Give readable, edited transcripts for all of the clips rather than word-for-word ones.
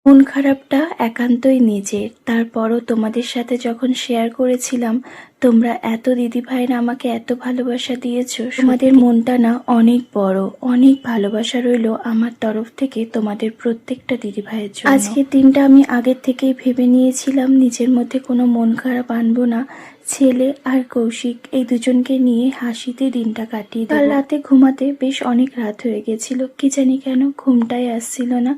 মন খারাপটা একান্তই নিজের। তারপরও তোমাদের সাথে যখন শেয়ার করেছিলাম, তোমরা এত দিদিভাইরা আমাকে এত ভালোবাসা দিয়েছো। তোমাদের মনটা না অনেক বড়, অনেক ভালোবাসা রইলো আমার তরফ থেকে তোমাদের প্রত্যেকটা দিদিভাইয়ের জন্য। আজকের দিনটা আমি আগের থেকেই ভেবে নিয়েছিলাম নিজের মধ্যে কোনো মন খারাপ আনবো না। ছেলে আর কৌশিক এই দুজনকে নিয়ে হাসিতে দিনটা কাটিয়ে দেব। কাল রাতে ঘুমাতে বেশ অনেক রাত হয়ে গেছিল, কি জানি কেন ঘুমটাই আসছিল না।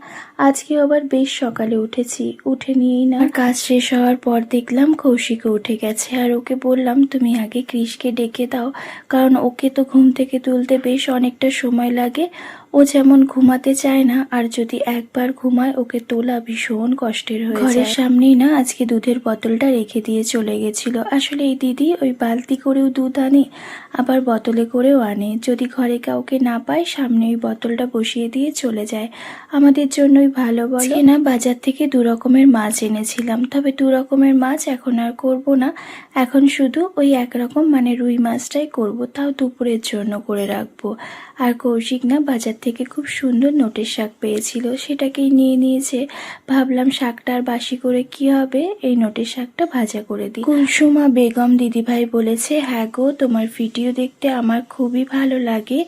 আজকে আবার বেশ সকালে উঠেছি, উঠে নিয়েই না কাজ শেষ হওয়ার পর দেখলাম কৌশিকও উঠে গেছে। আর ওকে বললাম তুমি আগে কৃষকে ডেকে দাও, কারণ ওকে তো ঘুম থেকে তুলতে বেশ অনেকটা সময় লাগে। ও যেমন ঘুমাতে চায় না, আর যদি একবার ঘুমায় ওকে তোলা ভীষণ কষ্টের হয়ে যায়। ঘরের সামনেই না আজকে দুধের বোতলটা রেখে দিয়ে চলে গেছিল। আসলে এই দিদি ওই বালতি করেও দুধ আনে, আবার বোতলে করেও আনে। যদি ঘরে কাউকে না পায় সামনে ওই বোতলটা বসিয়ে দিয়ে চলে যায়। আমাদের জন্যই ভালো বলো। না বাজার থেকে 2 রকমের মাছ এনেছিলাম, তবে 2 রকমের মাছ এখন আর করব না। এখন শুধু ওই একরকম মানে রুই মাছটাই করব, তাও দুপুরের জন্য করে রাখবো। আর কৌশিক না বাজার থেকে খুব সুন্দর নোটের শাক পেয়েছিল, সেটাকেই নিয়ে নিয়েছে। ভাবলাম শাকটা আর বাসি করে কি হবে, এই নোটের শাকটা ভাজা করে দিই। কুলসুমা বেগম দিদিভাই বলেছে, হ্যাঁ গো তোমার ভিডিও দেখতে আমার খুবই ভালো লাগে,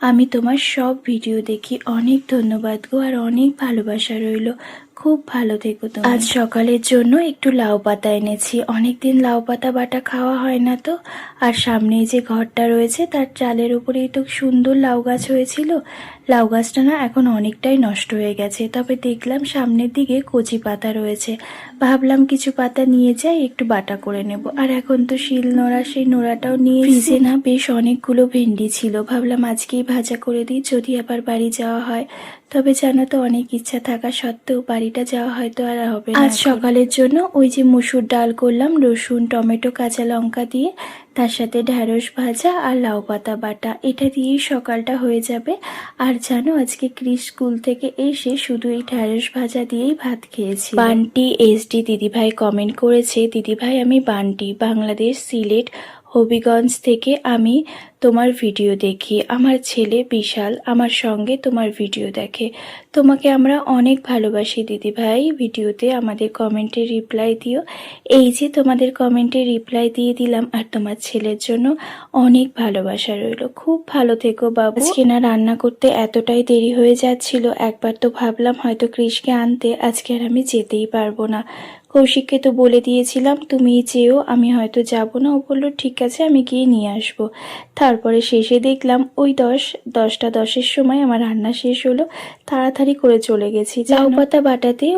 আমি তোমার সব ভিডিও দেখি। অনেক ধন্যবাদ গো, আর অনেক ভালোবাসা রইলো। খুব ভালো থেকো তুমি। আজ সকালের জন্য একটু লাউ পাতা এনেছি, অনেকদিন লাউ পাতা বাটা খাওয়া হয় না তো। আর সামনেই যে ঘরটা রয়েছে তার চালের উপরেই তো সুন্দর লাউ গাছ হয়েছিল। লাউ গাছটা না এখন অনেকটাই নষ্ট হয়ে গেছে, তবে দেখলাম সামনের দিকে কচি পাতা রয়েছে। ভাবলাম কিছু পাতা নিয়ে যাই, একটু বাটা করে নেব। আর এখন তো শিল নোড়া, সেই নোড়াটাও নিয়ে ফ্রিজে না বেশ অনেকগুলো ভেন্ডি ছিল, ভাবলাম আজকেই ভাজা করে দিই যদি আবার বাড়ি যাওয়া হয়। তবে জানো তো অনেক ইচ্ছা থাকা সত্ত্বেও বাড়িটা যাওয়া হয়তো আর হবে না। আজ সকালের জন্য ওই যে মুসুর ডাল করলাম রসুন টমেটো কাঁচা লঙ্কা দিয়ে, তার সাথে ঢ্যাঁড়স ভাজা আর লাউ পাতা বাটা, এটা দিয়েই সকালটা হয়ে যাবে। আর জানো আজকে ক্রিস স্কুল থেকে এসে শুধু এই ঢ্যাঁড়স ভাজা দিয়েই ভাত খেয়েছি। বান্টি এসডি দিদিভাই কমেন্ট করেছে, দিদিভাই আমি বান্টি, বাংলাদেশ সিলেট হবিগঞ্জ থেকে আমি তোমার ভিডিও দেখি। আমার ছেলে বিশাল আমার সঙ্গে তোমার ভিডিও দেখে। তোমাকে আমরা অনেক ভালোবাসি দিদিভাই, ভিডিওতে আমাদের কমেন্টে রিপ্লাই দিও। এই যে তোমাদের কমেন্টে রিপ্লাই দিয়ে দিলাম। আর তোমার ছেলের জন্য অনেক ভালোবাসা রইল। খুব ভালো থেকো বাবু। আজকে না রান্না করতে এতটাই দেরি হয়ে যাচ্ছিল, একবার তো ভাবলাম হয়তো কৃষকে আনতে, আজকে আর আমি যেতেই পারবো না। কৌশিককে তো বলে দিয়েছিলাম তুমি যেও, আমি হয়তো যাব না। ও বললো ঠিক আছে আমি গিয়ে নিয়ে আসবো। তারপরে শেষে দেখলাম ওই 10টা 10-এর সময় আমার রান্না শেষ হলো, তাড়াতাড়ি করে চলে গেছি। লাউ পাতা বাটাতে